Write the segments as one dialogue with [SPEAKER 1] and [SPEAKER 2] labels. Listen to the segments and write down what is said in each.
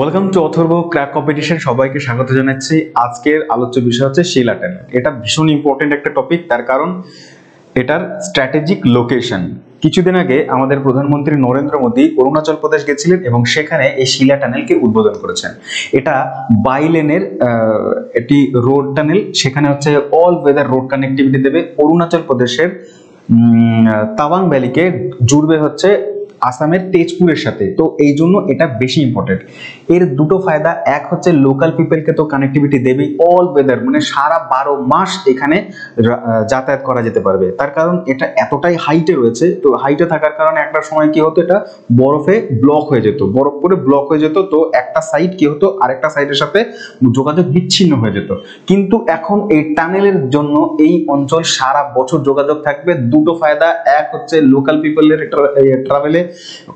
[SPEAKER 1] Welcome to Atharva crack competition. সবাইকে স্বাগত জানাচ্ছি। আজকের আলোচ্য বিষয় হচ্ছে শিলা টানেল। এটা ভীষণ ইম্পর্টেন্ট একটা টপিক, তার কারণ এটার স্ট্র্যাটেজিক লোকেশন। কিছুদিন আগে আমাদের প্রধানমন্ত্রী নরেন্দ্র মোদী অরুণাচল প্রদেশ গেছিলেন এবং সেখানে এই শিলা টানেলকে উদ্বোধন করেছেন। এটা বাইলেনের একটি রোড টানেল, সেখানে হচ্ছে অল ওয়েদার রোড কানেক্টিভিটি দেবে। অরুণাচল প্রদেশের তাওয়াং ভ্যালিকে জুড়বে হচ্ছে আসামের তেজপুরের সাথে। তো এই জন্য এটা বেশি ইম্পর্টেন্ট। এর দুটো ফায়দা, এক হচ্ছে লোকাল পিপলকে তো কানেক্টিভিটি দেবেই, অল ওয়েদার মানে সারা 12 মাস এখানে যাতায়াত করা যেতে পারবে। তার কারণ এটা এতটাই হাইটে রয়েছে, তো হাইটে থাকার কারণে একটা সময় কি হতো, এটা বরফে ব্লক হয়ে যেত, বরফ পরে ব্লক হয়ে যেত। তো একটা সাইড কি হতো, আরেকটা সাইডের সাথে যোগাযোগ বিচ্ছিন্ন হয়ে যেত। কিন্তু এখন এই টানেলের জন্য এই অঞ্চল সারা বছর যোগাযোগ থাকবে। দুটো ফায়দা, এক হচ্ছে লোকাল পিপলের ট্রাভেলে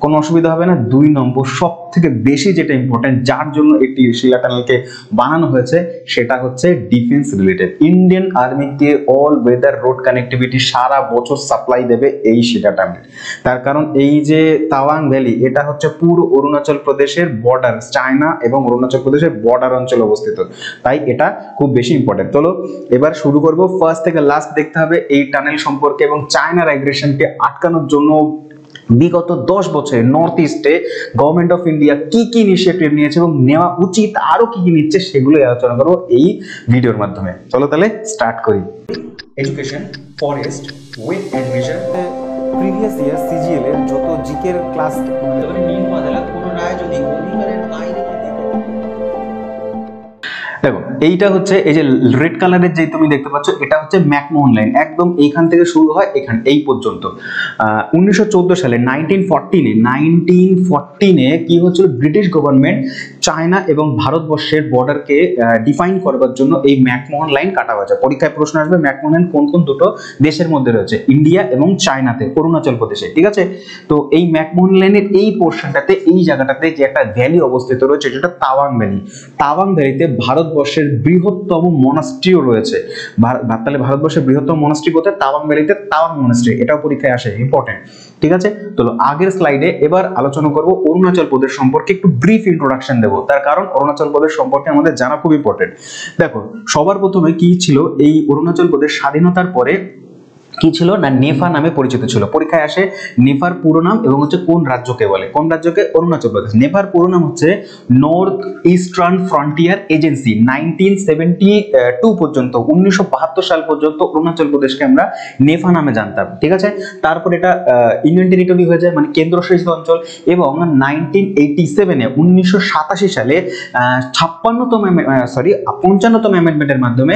[SPEAKER 1] কোনো অসুবিধা হবে না। 2 নম্বর সব থেকে বেশি যেটা ইম্পর্টেন্ট, যার জন্য একটি শিলা টানেলকে বানানো হয়েছে, সেটা হচ্ছে ডিফেন্স রিলেটেড। ইন্ডিয়ান আর্মিকে অল ওয়েদার রোড কানেক্টিভিটি সারা বছর সাপ্লাই দেবে এই শিলা টানেল। তার কারণ এই যে তাওয়াং ভ্যালি, এটা হচ্ছে পুরো অরুণাচল প্রদেশের বর্ডার, চায়না এবং অরুণাচল প্রদেশের বর্ডার অঞ্চলে অবস্থিত, তাই এটা খুব বেশি ইম্পর্টেন্ট। চলো এবার শুরু করব। ফার্স্ট থেকে লাস্ট দেখতে হবে এই টানেল সম্পর্কে এবং চায়নার অ্যাগ্রেশনকে আটকানোর জন্য বিগত 10 বছরে নর্থ ইস্টে গভর্নমেন্ট অফ ইন্ডিয়া কি কি ইনিশিয়েটিভ নিয়েছে এবং নেওয়া উচিত আরো কি কি নিচ্ছে, সেগুলোই আলোচনা করবো এই ভিডিওর মাধ্যমে। চলো তাহলে স্টার্ট করি। Education, forest, weight and measure,
[SPEAKER 2] previous year CGL এর যত জিকের ক্লাস
[SPEAKER 3] নিয়ম বদলা কোনো রায় যদি অধিকারের বাইরে
[SPEAKER 1] দেখো এইটা হচ্ছে এই যে রেড কালারের যে তুমি দেখতে পাচ্ছ, এটা হচ্ছে ম্যাকমোহন লাইন। একদম এইখান থেকে শুরু হয় এখান এই পর্যন্ত। 1914 সালে 1914 কি হচ্ছিল, ব্রিটিশ গভর্নমেন্ট চায়না এবং ভারতবর্ষের বর্ডারকে ডিফাইন করবার জন্য এই ম্যাকমোহন লাইন কাটা হয়েছে। পরীক্ষায় প্রশ্ন আসবে ম্যাকমোহন লাইন কোন কোন দুটো দেশের মধ্যে রয়েছে, ইন্ডিয়া এবং চায়নাতে, অরুণাচল প্রদেশে, ঠিক আছে। তো এই ম্যাকমোহন লাইনের এই পোর্শনটাতে, এই জায়গাটাতে যে একটা ভ্যালি অবস্থিত রয়েছে, যেটা তাওয়াং ভ্যালি। তাওয়াং ভ্যালিতে ভারতবর্ষের বৃহত্তম মনাস্ট্রিও রয়েছে। তাহলে ভারতবর্ষের বৃহত্তম মনাস্ট্রি কোথায়? তাওয়াং ভ্যালিতে, তাওয়াং মনাস্ট্রি। এটাও পরীক্ষায় আসে, ইম্পর্টেন্ট, ঠিক আছে। তো আগের স্লাইডে এবার আলোচনা করব অরুণাচল প্রদেশ সম্পর্কে, একটু ব্রিফ ইন্ট্রোডাকশন দেবো, তার কারণ অরুণাচল প্রদেশ সম্পর্কে আমাদের জানা খুব ইম্পর্টেন্ট। দেখো সবার প্রথমে কি ছিল, এই অরুণাচল প্রদেশ স্বাধীনতার পরে কি ছিল না, নেফা নামে পরিচিত ছিল। পরীক্ষায় আসে নেফার পুরো নাম এবং হচ্ছে কোন রাজ্যকে বলে, কোন রাজ্যকে? অরুণাচল প্রদেশ। নেফার পুরো নাম হচ্ছে নর্থ ইস্টার্ন ফ্রন্টিয়ার এজেন্সি। 1972 পর্যন্ত, 1972 সাল পর্যন্ত অরুণাচল প্রদেশকে আমরা নেফা নামে জানতাম, ঠিক আছে। তারপর এটা ইউনিয়ন টেরিটরি হয়ে যায়, মানে কেন্দ্রশাসিত অঞ্চল। এবং 1987 সালে 55তম অ্যামেন্ডমেন্টের মাধ্যমে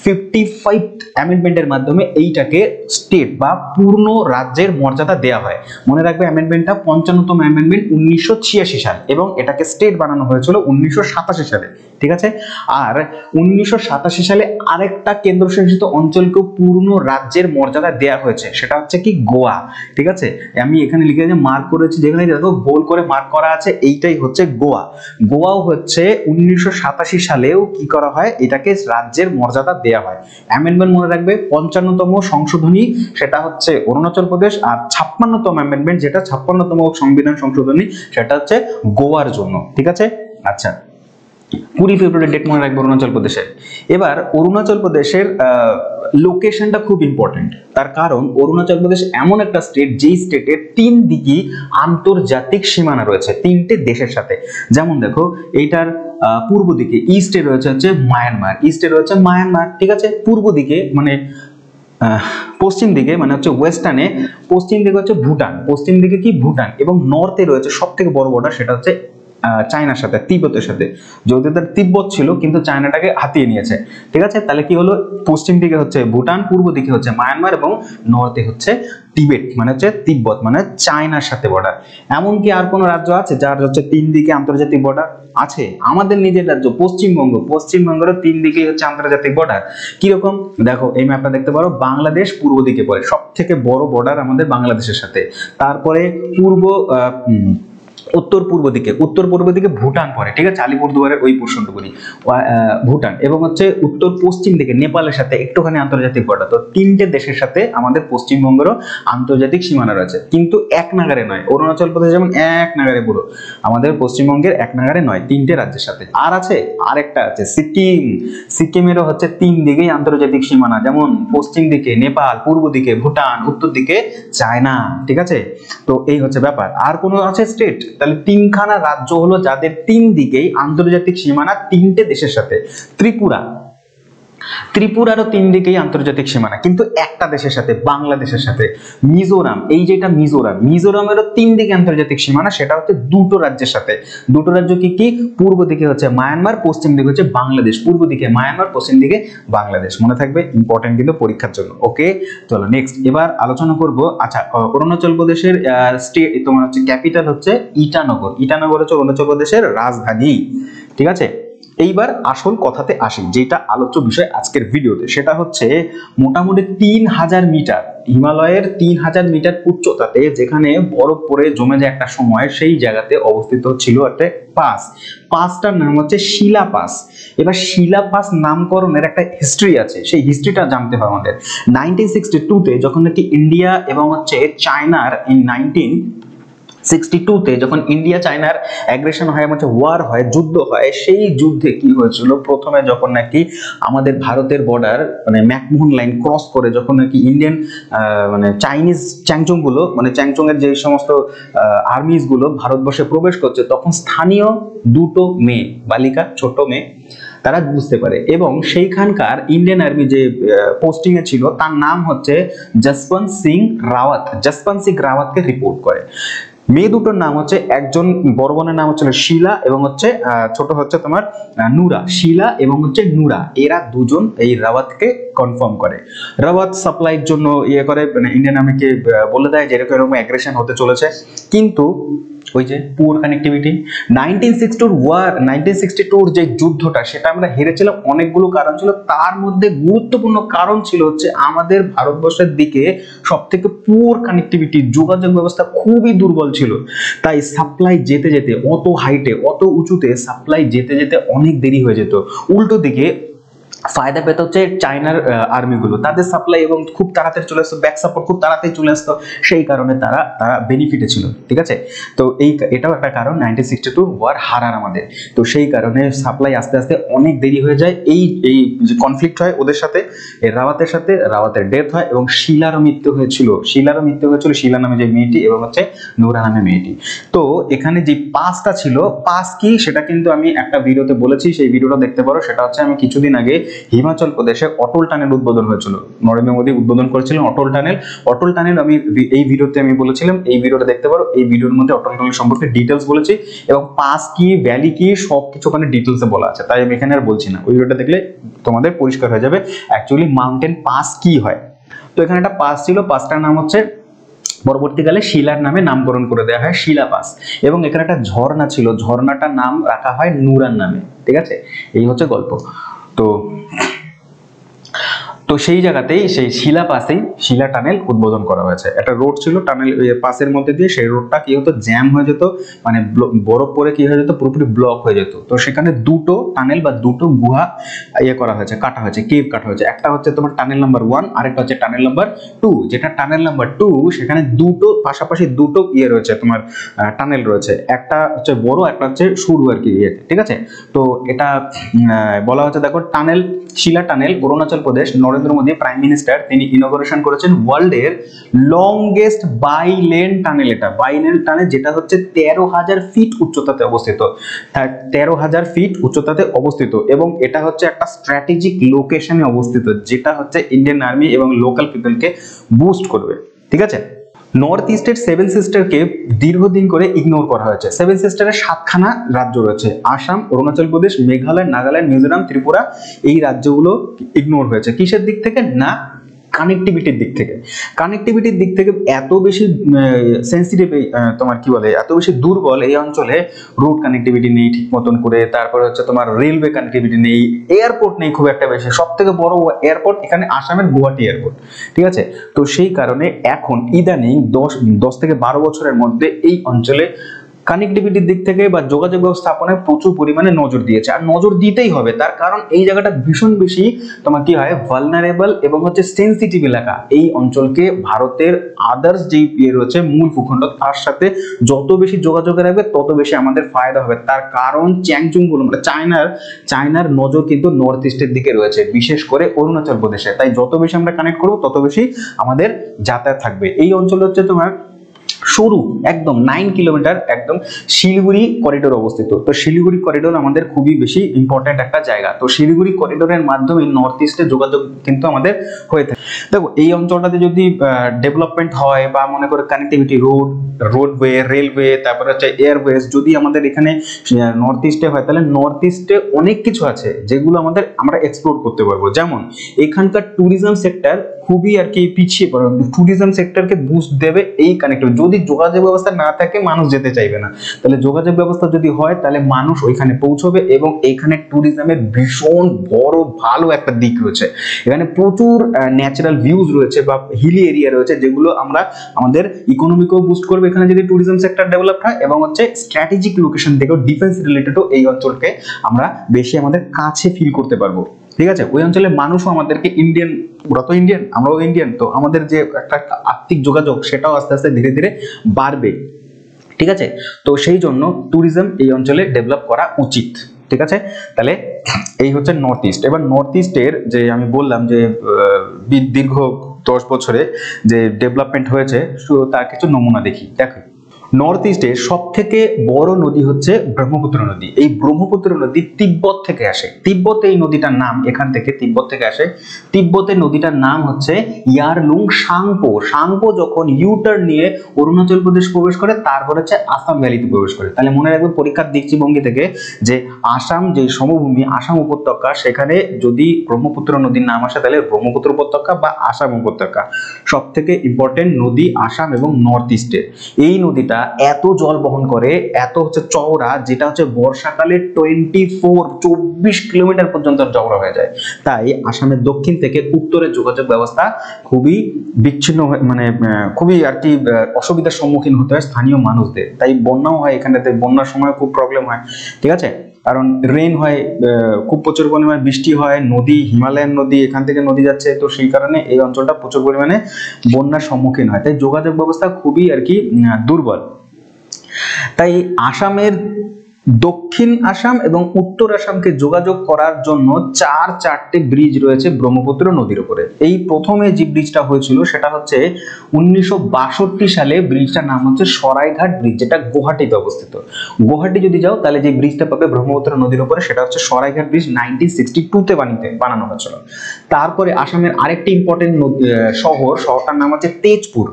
[SPEAKER 1] 55 অ্যামেন্ডমেন্টের মাধ্যমে এইটাকে স্টেট বা পূর্ণ রাজ্যের মর্যাদা দেওয়া হয়। মনে রাখবে অ্যামেন্ডমেন্টটা 55তম অ্যামেন্ডমেন্ট 1986 সাল, এবং এটাকে স্টেট বানানো হয়েছিল 1987 সালে, ঠিক আছে। আর 1987 সালে আরেকটা কেন্দ্রশাসিত অঞ্চলকে পূর্ণ রাজ্যের মর্যাদা দেওয়া হয়েছে, সেটা হচ্ছে কি গোয়া, ঠিক আছে। আমি এখানে লিখে যে মার্ক করেছি, যেখানে দেখো গোল করে মার্ক করা আছে, এইটাই হচ্ছে গোয়া। গোয়াও হচ্ছে 1987 সালেও কি করা হয়, এটাকে রাজ্যের মর্যাদা দেওয়া হয়। অ্যামেন্ডমেন্ট মনে রাখবে 55তম সংশোধনী, সেটা হচ্ছে অরুণাচল প্রদেশ। আর 56তম অ্যামেন্ডমেন্ট, যেটা 56তম সংবিধান সংশোধনী, সেটা হচ্ছে গোয়ার জন্য, ঠিক আছে। আচ্ছা, 20 ফেব্রুয়ারি ডেট মনে রাখবে অরুণাচল প্রদেশের। এবার অরুণাচল প্রদেশের লোকেশনটা খুব ইম্পর্টেন্ট, তার কারণ অরুণাচল প্রদেশ এমন একটা স্টেট, যেই স্টেটের 3 দিকেই আন্তর্জাতিক সীমানা রয়েছে 3টে দেশের সাথে। যেমন দেখো এইটার পূর্ব দিকে ইস্টে রয়েছে হচ্ছে মায়ানমার, ঠিক আছে। পূর্ব দিকে মানে পশ্চিম দিকে মানে হচ্ছে ওয়েস্টার্নে, পশ্চিম দিকে হচ্ছে ভুটান, পশ্চিম দিকে কি ভুটান। এবং নর্থে রয়েছে সব থেকে বড় বর্ডার, সেটা হচ্ছে চায়নার সাথে, তিব্বতের সাথে। যদিও তার তিব্বত ছিল, কিন্তু চায়নাটাকে হাতিয়ে নিয়েছে, ঠিক আছে। তাহলে কি হলো, পশ্চিম দিকে হচ্ছে ভুটান, পূর্ব দিকে হচ্ছে মায়ানমার এবং নর্থে হচ্ছে টিবেট, মানে হচ্ছে তিব্বত, মানে চায়নার সাথে বর্ডার। এমনকি আর কোন রাজ্য আছে যার হচ্ছে 3 দিকে আন্তর্জাতিক বর্ডার? আছে, আমাদের নিজের রাজ্য পশ্চিমবঙ্গ। পশ্চিমবঙ্গের 3 দিকে হচ্ছে আন্তর্জাতিক বর্ডার। কিরকম দেখো, এই ম্যাপটা দেখতে পারো, বাংলাদেশ পূর্ব দিকে পড়ে, সব থেকে বড় বর্ডার আমাদের বাংলাদেশের সাথে। তারপরে উত্তর পূর্ব দিকে ভুটান পড়ে, ঠিক আছে, আলিপুরদুয়ারের ওই পোর্শনটুকুনি ভুটান, এবং হচ্ছে উত্তর পশ্চিম দিকে নেপালের সাথে একটুখানি আন্তর্জাতিক বর্ডার। তো তিনটে দেশের সাথে আমাদের পশ্চিমবঙ্গেরও আন্তর্জাতিক সীমানা রয়েছে, কিন্তু এক নাগারে নয়। অরুণাচল প্রদেশ যেমন এক নাগারে পুরো, আমাদের পশ্চিমবঙ্গের এক নাগারে নয়, তিনটে রাজ্যের সাথে। আর আছে আরেকটা আছে সিকিমেরও হচ্ছে তিন দিকেই আন্তর্জাতিক সীমানা, যেমন পশ্চিম দিকে নেপাল, পূর্ব দিকে ভুটান, উত্তর দিকে চায়না, ঠিক আছে। তো এই হচ্ছে ব্যাপার। আর কোনো আছে স্টেট? তাহলে তিনখানা রাজ্য হলো যাদের তিন দিকেই আন্তর্জাতিক সীমানা তিনটে দেশের সাথে। ত্রিপুরারও তিন দিকেই আন্তর্জাতিক সীমানা, কিন্তু একটা দেশের সাথে, বাংলাদেশের সাথে। মিজোরাম, এই যেটা মিজোরামেরও তিন দিকে আন্তর্জাতিক সীমানা, সেটা হচ্ছে দুটো রাজ্যের সাথে। দুটো রাজ্য কি কি? পূর্ব দিকে হচ্ছে মায়ানমার, পশ্চিম দিকে হচ্ছে বাংলাদেশ। পূর্ব দিকে মায়ানমার, পশ্চিম দিকে বাংলাদেশ। মনে থাকবে, ইম্পর্টেন্ট কিন্তু পরীক্ষার জন্য। ওকে, চলো নেক্সট এবার আলোচনা করব। আচ্ছা, অরুণাচল প্রদেশের স্টেট তোমার হচ্ছে ক্যাপিটাল হচ্ছে ইটানগর হচ্ছে অরুণাচল প্রদেশের রাজধানী, ঠিক আছে। এইবার আসল কথাতে আসি, যেটা আলোচ্য বিষয় আজকের ভিডিওতে, সেটা হচ্ছে মোটামুটি 3000 মিটার, হিমালয়ের 3000 মিটার উচ্চতাতে যেখানে বরফ পড়ে জমে যায় একটা সময়, সেই জায়গাতে অবস্থিত ছিল একটা পাসটার নাম হচ্ছে শিলা পাস। এবার শিলা পাস নামকরণের একটা হিস্ট্রি আছে, সেই হিস্ট্রিটা জানতে হবে আমাদের। 1962-তে যখন নাকি ইন্ডিয়া এবং হচ্ছে চায়নার 1962-তে যখন ইন্ডিয়া চায়নার অ্যাগ্রেশন হয়, মানে ওয়ার হয়, যুদ্ধ হয়, সেই যুদ্ধে কি হয়েছিল, প্রথমে যখন নাকি আমাদের ভারতের বর্ডার মানে ম্যাকমোহন লাইন ক্রস করে যখন নাকি ইন্ডিয়ান মানে চাইনিজ চ্যাংচং গুলো, মানে চ্যাংচং এর যে সমস্ত আর্মিজ গুলো ভারতবর্ষে প্রবেশ করছে, তখন স্থানীয় দুটো মেয়ে, বালিকা, ছোট মেয়ে, তারা বুঝতে পারে, এবং সেইখানকার ইন্ডিয়ান আর্মি যে পোস্টিং এ ছিল তার নাম হচ্ছে জসবন্ত সিং রাওয়াতকে রিপোর্ট করে। মেয়ে দুটোর নাম হচ্ছে, একজন বড় বোনের নাম হচ্ছে শিলা, এবং হচ্ছে ছোট হচ্ছে তোমার নুরা। শিলা এবং হচ্ছে নুরা, এরা দুজন এই রাওয়াতকে কনফার্ম করে। রাওয়াত সাপ্লাইয়ের জন্য ইয়ে করে, মানে ইন্ডিয়ান আর্মিকে বলে দেয় যে এরকম এরকম অ্যাগ্রেশন হতে চলেছে, কিন্তু ওই যে পুয়ার কানেক্টিভিটি। 1962 যে যুদ্ধটা, সেটা আমরা হেরেছিলাম, অনেকগুলো কারণ ছিল, তার মধ্যে গুরুত্বপূর্ণ কারণ ছিল হচ্ছে আমাদের ভারতবর্ষের দিকে সব থেকে পুয়ার কানেক্টিভিটি, যোগাযোগ ব্যবস্থা খুবই দুর্বল ছিল। তাই সাপ্লাই যেতে যেতে, অত হাইটে, অত উঁচুতে সাপ্লাই যেতে যেতে অনেক দেরি হয়ে যেত। উল্টো দিকে ফায়দা পেতে হচ্ছে চায়নার আর্মিগুলো, তাদের সাপ্লাই এবং খুব তাড়াতাড়ি চলে আসতো, ব্যাক সাপোর্ট খুব তাড়াতাড়ি চলে আসতো, সেই কারণে তারা বেনিফিটে ছিল, ঠিক আছে। তো এটাও একটা কারণ 1962 ওয়ার হারার আমাদের। তো সেই কারণে সাপ্লাই আস্তে আস্তে অনেক দেরি হয়ে যায়, এই যে কনফ্লিক্ট হয় ওদের সাথে, রাওয়াতের সাথে, রাওয়াতের ডেথ হয়, এবং শিলারও মৃত্যু হয়েছিল, শিলা নামে যে মেয়েটি, এবং হচ্ছে নূরা নামে মেয়েটি। তো এখানে যে পাসটা ছিল, পাস কি সেটা কিন্তু আমি একটা ভিডিওতে বলেছি, সেই ভিডিওটা দেখতে পারো। সেটা হচ্ছে আমি কিছুদিন আগে হিমাচল প্রদেশে অটল টানেল উদ্বোধন হয়েছিল, নরেন্দ্র মোদী উদ্বোধন করেছিলেন অটল টানেল। আমি এই ভিডিওতে আমি বলেছিলাম, এই ভিডিওটা দেখতে পারো, এই ভিডিওর মধ্যে অটল টানেল সম্পর্কে ডিটেলস বলেছি, এবং পাস কি, ভ্যালি কি, সবকিছু ওখানে ডিটেলসে বলা আছে, তাই আমি এখানে আর বলছি না। ওই ভিডিওটা দেখলে তোমাদের পরিষ্কার হয়ে যাবে অ্যাকচুয়ালি মাউন্টেন পাস কি হয়। তো এখানে একটা পাস ছিল, পাসটার নাম হচ্ছে পরবর্তীকালে শিলার নামে নামকরণ করে দেওয়া হয়, শিলা পাস। এবং এখানে একটা ঝর্ণা ছিল, ঝর্ণাটার নাম রাখা হয় নুরার নামে, ঠিক আছে। এই হচ্ছে গল্প। তো সেই জায়গাতেই, সেই শিলা পাসেই শিলা টানেল উদ্বোধন করা হয়েছে। একটা রোড ছিল টানেল পাসের মধ্যে দিয়ে, সেই রোডটা কি হতো, জ্যাম হয়ে যেত, মানে বরফ পরে কি হয়ে যেত, পুরোপুরি ব্লক হয়ে যেত। তো সেখানে দুটো টানেল বা দুটো গুহা করা হয়েছে, কাটা হয়েছে, কেভ কাটা হয়েছে। একটা হচ্ছে তোমার টানেল নাম্বার 1, আরেকটা হচ্ছে টানেল নাম্বার 2। যেটা টানেল নাম্বার 2, সেখানে দুটো পাশাপাশি দুটো রয়েছে, তোমার টানেল রয়েছে, একটা হচ্ছে বড়, একটা হচ্ছে সরু আর কি, ঠিক আছে। তো এটা বলা হচ্ছে, দেখো, টানেল, শিলা tunnel, Arunachal Pradesh, Narendra Modi prime minister, তিনি ইনগরেশন করেছেন ওয়ার্ল্ডের লংগেস্ট বাই লেন টানেল। এটা বাই লেন টানেল, যেটা হচ্ছে 13,000 ফিট উচ্চতাতে অবস্থিত, 13,000 ফিট উচ্চতাতে অবস্থিত, এবং এটা হচ্ছে একটা স্ট্র্যাটেজিক লোকেশনে অবস্থিত, যেটা হচ্ছে ইন্ডিয়ান আর্মি এবং লোকাল পিপলকে বুস্ট করবে, ঠিক আছে। নর্থ ইস্টের সেভেন সিস্টারকে দীর্ঘদিন করে ইগনোর করা হয়েছে। সেভেন সিস্টারের 7খানা রাজ্য রয়েছে, আসাম, অরুণাচল প্রদেশ, মেঘালয়, নাগাল্যান্ড, মিজোরাম, ত্রিপুরা। এই রাজ্যগুলো ইগনোর হয়েছে, কিসের দিক থেকে না, কানেক্টিভিটির দিক থেকে এত বেশি সেন্সিটিভ, তোমার কি বলে, এত বেশি দুর্বল এই অঞ্চলে। রোড কানেক্টিভিটি নেই ঠিক মতন করে, তারপরে হচ্ছে তোমার রেলওয়ে কানেক্টিভিটি নেই, এয়ারপোর্ট নেই খুব একটা বেশি। সব থেকে বড় এয়ারপোর্ট এখানে আসামের গুয়াহাটি এয়ারপোর্ট, ঠিক আছে। তো সেই কারণে এখন ইদানিং 10 থেকে 12 বছরের মধ্যে এই অঞ্চলে কানেক্টিভিটির দিক থেকে বা যোগাযোগ ব্যবস্থাপনায় প্রচুর পরিমাণে নজর দিয়েছে, আর নজর দিতেই হবে। তার কারণ এই জায়গাটা ভীষণ বেশি তোমার কি হয় ভালনারেবল এবং হচ্ছে সেনসিটিভ এলাকা। এই অঞ্চলকে ভারতের আদার্স যেই রয়েছে মূল ভূখণ্ড তার সাথে যত বেশি যোগাযোগ রাখবে তত বেশি আমাদের ফায়দা হবে। তার কারণ চ্যাংচুং গুলো মানে চায়নার নজর কিন্তু নর্থ ইস্টের দিকে রয়েছে, বিশেষ করে অরুণাচল প্রদেশে। তাই যত বেশি আমরা কানেক্ট করবো তত বেশি আমাদের যাতায়াত থাকবে। এই অঞ্চল হচ্ছে তোমার সরু একদম 9 কিলোমিটার একদম শিলিগুড়ি করিডোর অবস্থিত। তো শিলিগুড়ি করিডোর আমাদের খুবই বেশি ইম্পর্টেন্ট একটা জায়গা। তো শিলিগুড়ি করিডোরের মাধ্যমে নর্থ ইস্টে যোগাযোগ কিন্তু আমাদের হয়ে থাকে। দেখো এই অঞ্চলটাতে যদি ডেভেলপমেন্ট হয় বা মনে করে কানেক্টিভিটি রোডওয়ে, রেলওয়ে, তারপরে হচ্ছে এয়ারওয়েজ যদি আমাদের এখানে নর্থ ইস্টে হয়, তাহলে নর্থ ইস্টে অনেক কিছু আছে যেগুলো আমরা এক্সপ্লোর করতে পারবো। যেমন এখানকার ট্যুরিজম সেক্টর খুবই আর কি পিছিয়ে পড়ে, ট্যুরিজম সেক্টরকে বুস্ট দেবে এই কানেক্টিভিটি। যদি যোগাযোগ ব্যবস্থা না থাকে মানুষ যেতে চাইবে না, তাহলে যোগাযোগ ব্যবস্থা যদি হয় তাহলে মানুষ ওইখানে পৌঁছবে। এবং এখানে ট্যুরিজমের ভীষণ বড় ভালো একটা দিক রয়েছে, এখানে প্রচুর ন্যাচারাল ভিউজ রয়েছে বা হিলি এরিয়া রয়েছে যেগুলো আমাদের ইকোনমিকেও বুস্ট করবে এখানে যদি ট্যুরিজম সেক্টর ডেভেলপ হয়। এবং হচ্ছে স্ট্র্যাটেজিক লোকেশন থেকেও ডিফেন্স রিলেটেডও এই অঞ্চলকে আমরা বেশি আমাদের কাছে ফিল করতে পারবো। ঠিক আছে, ওই অঞ্চলের মানুষও আমাদেরকে ইন্ডিয়ান, ওরা তো ইন্ডিয়ান আমরাও ইন্ডিয়ান, তো আমাদের যে একটা আর্থিক যোগাযোগ সেটাও আস্তে আস্তে ধীরে ধীরে বাড়বে। ঠিক আছে, তো সেই জন্য ট্যুরিজম এই অঞ্চলে ডেভেলপ করা উচিত। ঠিক আছে, তাহলে এই হচ্ছে নর্থ ইস্ট। এবার নর্থ ইস্টের যে আমি বললাম যে দীর্ঘ 10 বছরে যে ডেভেলপমেন্ট হয়েছে তার কিছু নমুনা দেখি। দেখো নর্থ ইস্টের সব থেকে বড় নদী হচ্ছে ব্রহ্মপুত্র নদী। এই ব্রহ্মপুত্র নদী তিব্বত থেকে আসে। তিব্বত এই নদীটার নাম এখান থেকে তিব্বত থেকে আসে। তিব্বতের নদীটার নাম হচ্ছে ইয়ারলুং সাংপো। সাংপো যখন ইউটার্ন নিয়ে অরুণাচল প্রদেশ প্রবেশ করে তারপর হচ্ছে আসাম ভ্যালিতে প্রবেশ করে। তাহলে মনে রাখবে পরীক্ষার দৃষ্টিভঙ্গি থেকে যে আসাম যে সমভূমি, আসাম উপত্যকা, সেখানে যদি ব্রহ্মপুত্র নদীর নাম আসে তাহলে ব্রহ্মপুত্র উপত্যকা বা আসাম উপত্যকা। সব থেকে ইম্পর্টেন্ট নদী আসাম এবং নর্থ ইস্টে। এই নদীটা এত জল বহন করে, এত হচ্ছে চওড়া, যেটা হচ্ছে বর্ষাকালে 24 কিলোমিটার পর্যন্ত চওড়া হয়ে যায়। তাই আসামের দক্ষিণ থেকে উত্তরের যোগাযোগ ব্যবস্থা খুবই বিচ্ছিন্ন, মানে খুবই আর কি অসুবিধার সম্মুখীন হতে হয় স্থানীয় মানুষদের। তাই বন্যাও হয় এখানটাতে, বন্যার সময় খুব প্রবলেম হয়। ঠিক আছে, কারণ রেইন হয়, খুব প্রচুর পরিমাণে বৃষ্টি হয়, নদী হিমালয়ান নদী, এখান থেকে নদী যাচ্ছে, তো সেই কারণে এই অঞ্চলটা প্রচুর পরিমাণে বন্যার সম্মুখীন হয়। তাই যোগাযোগ ব্যবস্থা খুবই আর কি দুর্বল। তাই আসামের দক্ষিণ আসাম এবং উত্তর আসামকে যোগাযোগ করার জন্য চারটে ব্রিজ রয়েছে ব্রহ্মপুত্র নদীর উপরে। এই প্রথমে যে ব্রিজটা হয়েছিল সেটা হচ্ছে 1962 সালে। ব্রিজটার নাম হচ্ছে সরাইঘাট ব্রিজ, যেটা গুয়াহাটিতে অবস্থিত। গুয়াহাটি যদি যাও তাহলে যে ব্রিজটা পাবে ব্রহ্মপুত্র নদীর উপরে সেটা হচ্ছে সরাইঘাট ব্রিজ, 1962-তে বানানো হয়েছিল। তারপরে আসামের আরেকটি ইম্পর্টেন্ট শহরটার নাম হচ্ছে তেজপুর।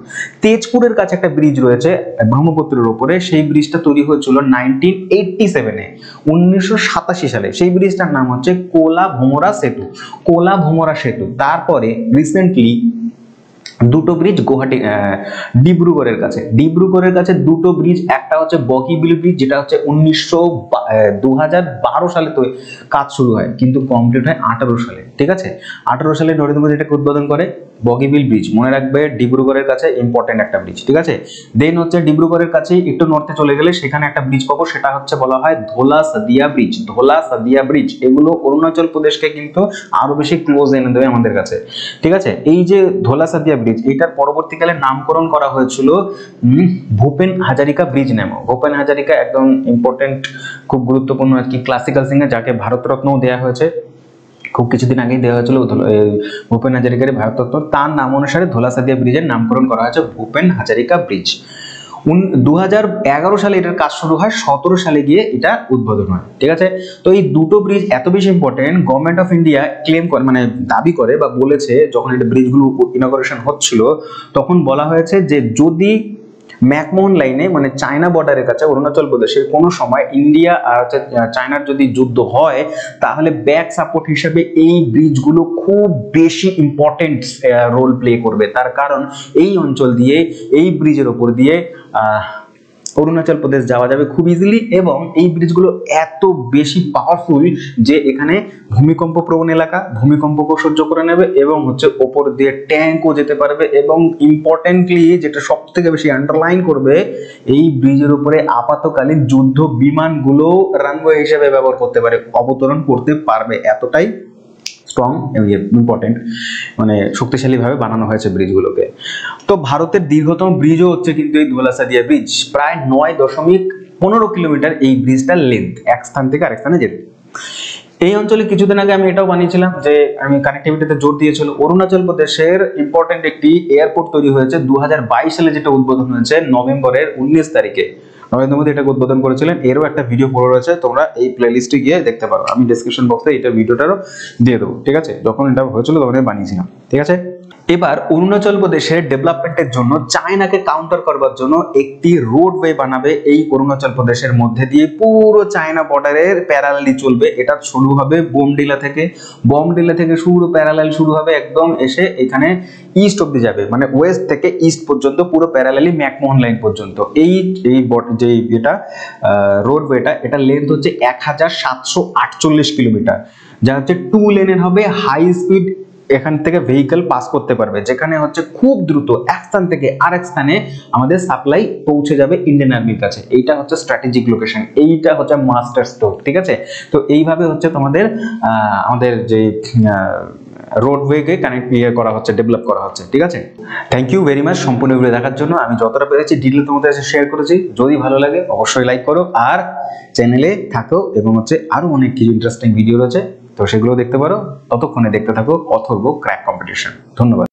[SPEAKER 1] তেজপুরের কাছে একটা ব্রিজ রয়েছে ব্রহ্মপুত্রের উপরে। সেই ব্রিজটা তৈরি হয়েছিল 1987 সালে। সেই ব্রিজটার নাম হচ্ছে কোলা ভোমরা সেতু। তারপরে রিসেন্টলি দুটো ব্রিজ ডিব্রুগড়ের কাছে দুটো ব্রিজ। একটা হচ্ছে বগিবিল ব্রিজ, যেটা হচ্ছে 2012 সালে তো কাজ শুরু হয় কিন্তু কমপ্লিট হয় 18 সালে। ঠিক আছে, 18 সালে নরেন্দ্র মোদী এটাকে উদ্বোধন করে। বগিবিল ব্রিজ মনে রাখবে ডিব্রুগড়ের কাছে ইম্পর্টেন্ট একটা ব্রিজ। ঠিক আছে, দেন হচ্ছে ডিব্রুগড়ের কাছে একটু নর্থে চলে গেলে সেখানে একটা ব্রিজ পাবো, সেটা হচ্ছে বলা হয় ধোলা সাদিয়া ব্রিজ। এগুলো অরুণাচল প্রদেশকে কিন্তু আরো বেশি ক্লোজ এনে দেবে আমাদের কাছে। ঠিক আছে, এই যে ধোলা সাদিয়া ব্রিজ, এটার পরবর্তীকালে নামকরণ করা হয়েছিল ভূপেন হাজারিকা ব্রিজ নামে। ভূপেন হাজারিকা একদম ইম্পর্টেন্ট, খুব গুরুত্বপূর্ণ আর কি ক্লাসিক্যাল সিঙ্গার, যাকে ভারতরত্নও দেওয়া হয়েছে। খুব কিছুদিন আগেই দেওয়া হয়েছিল ভূপেন হাজারিকার ভারতরত্ন। তার নাম অনুসারে ধোলা সাদিয়া ব্রিজের নামকরণ করা হয়েছে ভূপেন হাজারিকা ব্রিজ। 2011 সালে এটার কাজ শুরু হয়, 17 সালে গিয়ে এটা উদ্বোধন হয়। ঠিক আছে, তো এই দুটো ব্রিজ এত বেশি important, government of India claim করে, মানে দাবি করে বা বলেছে, যখন এটা ব্রিজগুলো ইনগরেশন হচ্ছিল তখন বলা হয়েছে যে যদি ম্যাকমোহন লাইনে মানে চায়না বর্ডারের কাছে অরুণাচল প্রদেশের কোনো সময় ইন্ডিয়া আর চায়নার যদি যুদ্ধ হয় তাহলে ব্যাক সাপোর্ট হিসেবে এই ব্রিজগুলো খুব বেশি ইম্পর্টেন্ট রোল প্লে করবে। তার কারণ এই অঞ্চল দিয়ে, এই ব্রিজের ওপর দিয়ে অরুণাচল প্রদেশ যাওয়া যাবে খুব ইজিলি, এবং এই ব্রিজগুলো এত বেশি পাওয়ারফুল যে এখানে ভূমিকম্প প্রবণ এলাকা ভূমিকম্পকে সহ্য করে নেবে, এবং হচ্ছে ওপর দিয়ে ট্যাঙ্কও যেতে পারবে, এবং ইম্পর্টেন্টলি যেটা সব থেকে বেশি আন্ডারলাইন করবে, এই ব্রিজের উপরে আপাতকালীন যুদ্ধ বিমানগুলো রানওয়ে হিসেবে ব্যবহার করতে পারে, অবতরণ করতে পারবে, এতটাই স্ট্রং ইম্পর্টেন্ট মানে শক্তিশালী ভাবে বানানো হয়েছে ব্রিজগুলোকে। তো ভারতের দীর্ঘতম ব্রিজও হচ্ছে কিন্তু এই ধুলাসাদিয়া ব্রিজ, প্রায় 9.15 কিলোমিটার এই ব্রিজটার লেন্থ, এক স্থান থেকে আরেক স্থানে যেতে। এই অঞ্চলে কিছুদিন আগে আমি এটাও বানিয়েছিলাম যে আমি কানেক্টিভিটিতে জোর দিয়েছিল, অরুণাচল প্রদেশের ইম্পর্টেন্ট একটি এয়ারপোর্ট তৈরি হয়েছে 2022 সালে, যেটা উদ্বোধন হয়েছে নভেম্বরের 19 তারিখে। নরেন্দ্র মোদী এটাকে উদ্বোধন করেছিলেন, এরও একটা ভিডিও পড়ে রয়েছে, তোমরা এই প্লেলিস্টে গিয়ে দেখতে পারো, আমি ডেসক্রিপশন বক্সে এটা ভিডিওটারও দিয়ে দেবো, ঠিক আছে? যখন এটা হয়েছিল তখন আমি বানিয়েছিলাম, ঠিক আছে? এবার অরুণাচল প্রদেশের ডেভেলপমেন্টের জন্য চায়নাকে কাউন্টার করবার জন্য একটি রোডওয়ে বানাবে এই অরুণাচল প্রদেশের মধ্যে দিয়ে, পুরো চায়না বর্ডারের প্যারালালি চলবে। এটা শুরু হবে বোমডিলা থেকে, শুরু প্যারালাল শুরু হবে একদম এসে এখানে ইস্ট অব্দি যাবে, মানে ওয়েস্ট থেকে ইস্ট পর্যন্ত পুরো প্যারালালি ম্যাকমোহন লাইন পর্যন্ত। এই যে এটা রোডওয়েটা, এটা লেন্থ হচ্ছে 1748 কিলোমিটার, যা হচ্ছে 2 লেনের হবে, হাই স্পিড এখান থেকে ভেহিকল পাস করতে পারবে, যেখানে হচ্ছে খুব দ্রুত এক স্থান থেকে আরেক স্থানে আমাদের সাপ্লাই পৌঁছে যাবে ইন্ডিয়ান আর্মির কাছে। এইটা হচ্ছে স্ট্র্যাটেজিক লোকেশন, এইটা হচ্ছে মাস্টার স্ট্রোক, ঠিক আছে? তো এইভাবে হচ্ছে তোমাদের আমাদের যে রোডওয়েকে কানেক্ট করা হচ্ছে, ডেভেলপ করা হচ্ছে, ঠিক আছে? থ্যাংক ইউ ভেরি মাচ সম্পূর্ণ ভিডিও দেখার জন্য। আমি যতটা পেরেছি ডিটেল তোমাদের কাছে শেয়ার করেছি। যদি ভালো লাগে অবশ্যই লাইক করো, আর চ্যানেলে থাকো, এবং হচ্ছে আরো অনেক কিছু ইন্টারেস্টিং ভিডিও রয়েছে, তো সেগুলো দেখতে পারো। ততক্ষণে দেখতে থাকো অথর্ব ক্র্যাক কম্পিটিশন। ধন্যবাদ।